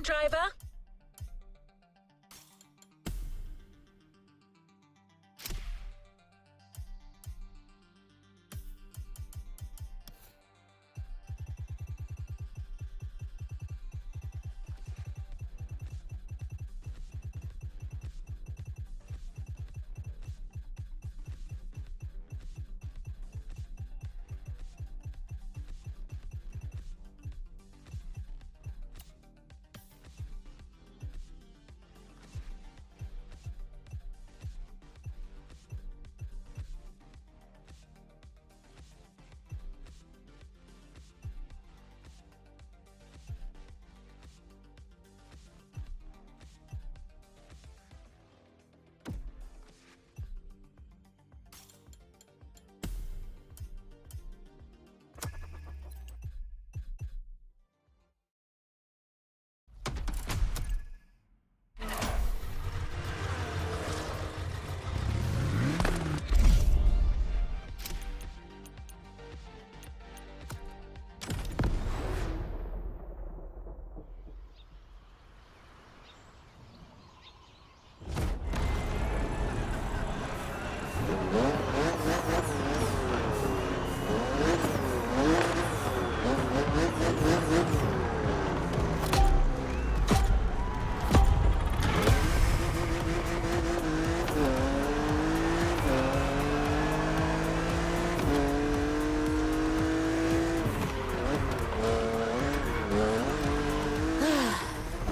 morning, driver.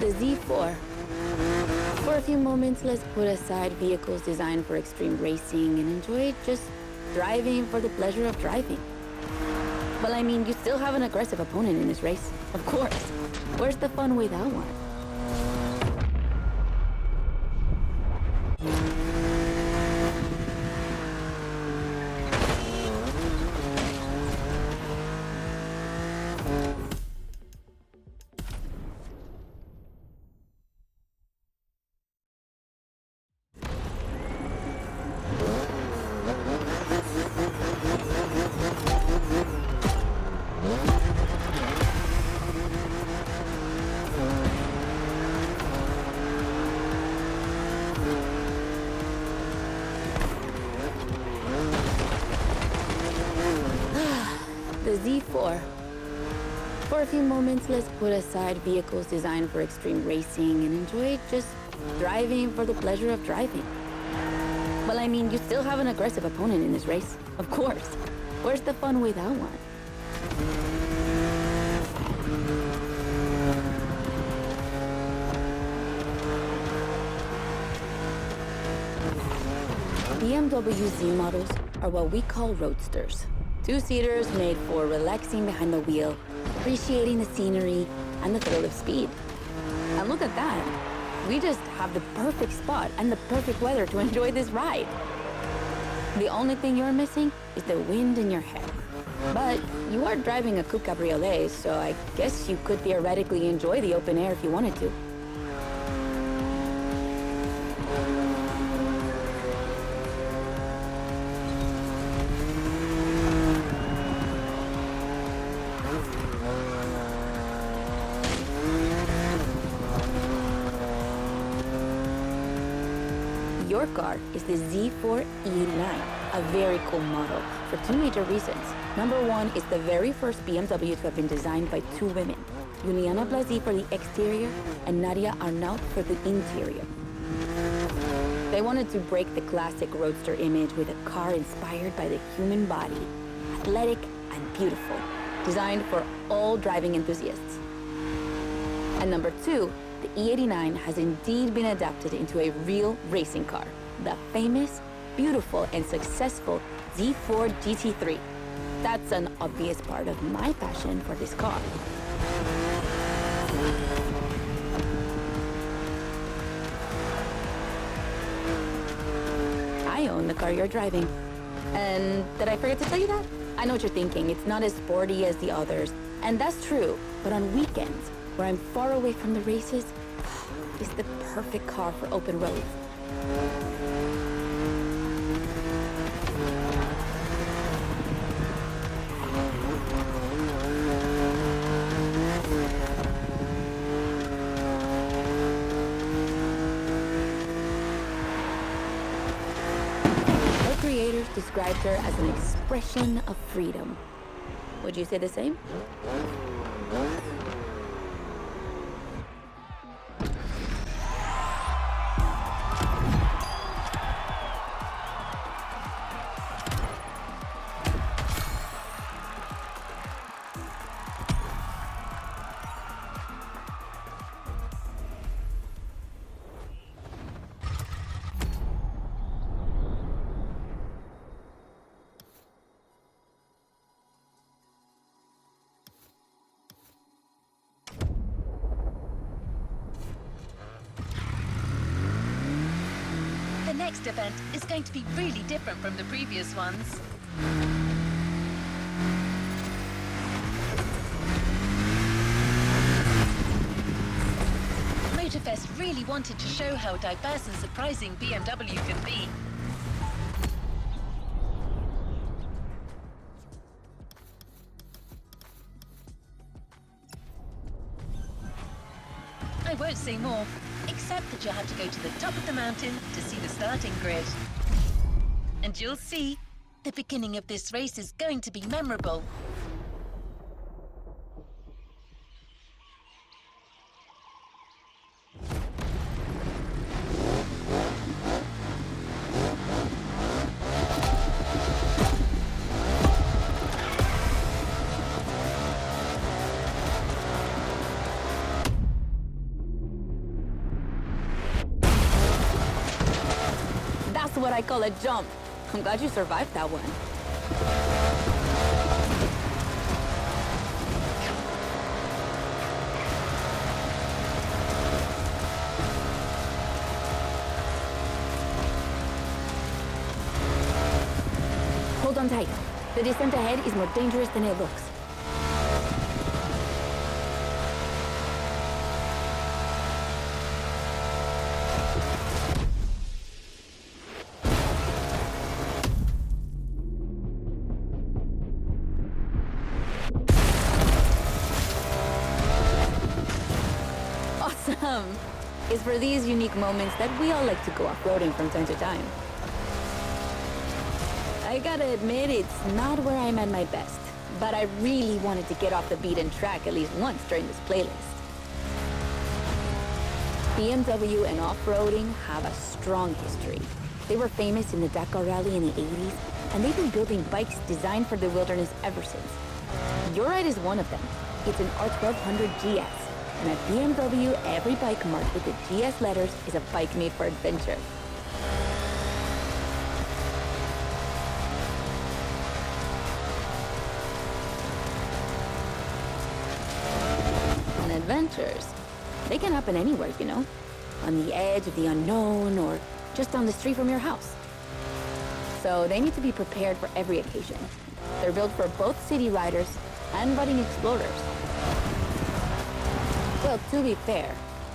The Z4. For a few moments, let's put aside vehicles designed for extreme racing and enjoy just driving for the pleasure of driving. Well, I mean, you still have an aggressive opponent in this race. Of course. Where's the fun without one? The Z4. For a few moments, let's put aside vehicles designed for extreme racing and enjoy just driving for the pleasure of driving. Well, I mean, you still have an aggressive opponent in this race. Of course. Where's the fun without one? BMW Z models are what we call roadsters. Two-seaters made for relaxing behind the wheel, appreciating the scenery and the thrill of speed. And look at that. We just have the perfect spot and the perfect weather to enjoy this ride. The only thing you're missing is the wind in your hair. But you are driving a coupe cabriolet, so I guess you could theoretically enjoy the open air if you wanted to. Your car is the Z4 E9, a very cool model for two major reasons. Number one, it's the very first BMW to have been designed by two women, Juliana Blasi for the exterior and Nadia Arnaut for the interior. They wanted to break the classic roadster image with a car inspired by the human body, athletic and beautiful, designed for all driving enthusiasts. And number two, the E89 has indeed been adapted into a real racing car, the famous, beautiful, and successful Z4 GT3. That's an obvious part of my passion for this car. I own the car you're driving. And did I forget to tell you that? I know what you're thinking. It's not as sporty as the others. And that's true. But on weekends, where I'm far away from the races, it's the perfect car for open roads. creators described her as an expression of freedom. Would you say the same? The next event is going to be really different from the previous ones. Motorfest really wanted to show how diverse and surprising BMW can be. I won't say more, except that you'll have to go to the top of the mountain to see the starting grid. And you'll see, the beginning of this race is going to be memorable. That's what I call a jump. I'm glad you survived that one. Hold on tight. The descent ahead is more dangerous than it looks. Awesome! It's for these unique moments that we all like to go off-roading from time to time. I gotta admit, it's not where I'm at my best, but I really wanted to get off the beaten track at least once during this playlist. BMW and off-roading have a strong history. They were famous in the Dakar Rally in the 80s, and they've been building bikes designed for the wilderness ever since. Your ride is one of them. It's an R1200 GS. And at BMW, every bike marked with the GS letters is a bike made for adventure. And adventures, they can happen anywhere, you know? On the edge of the unknown or just down the street from your house. So they need to be prepared for every occasion. They're built for both city riders and budding explorers. Well, to be fair,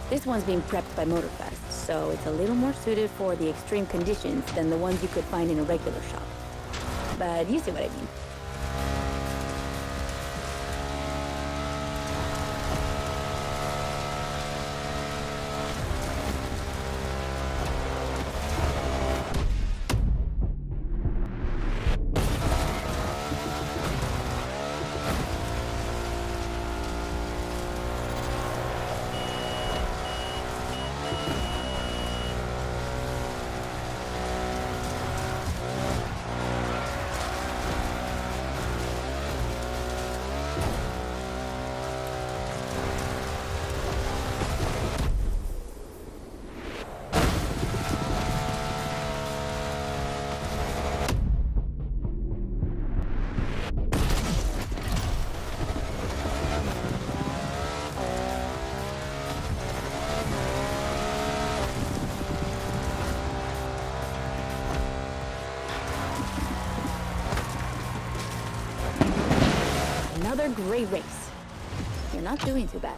this one's being prepped by Motorfest, so it's a little more suited for the extreme conditions than the ones you could find in a regular shop. But you see what I mean. Another great race. You're not doing too bad.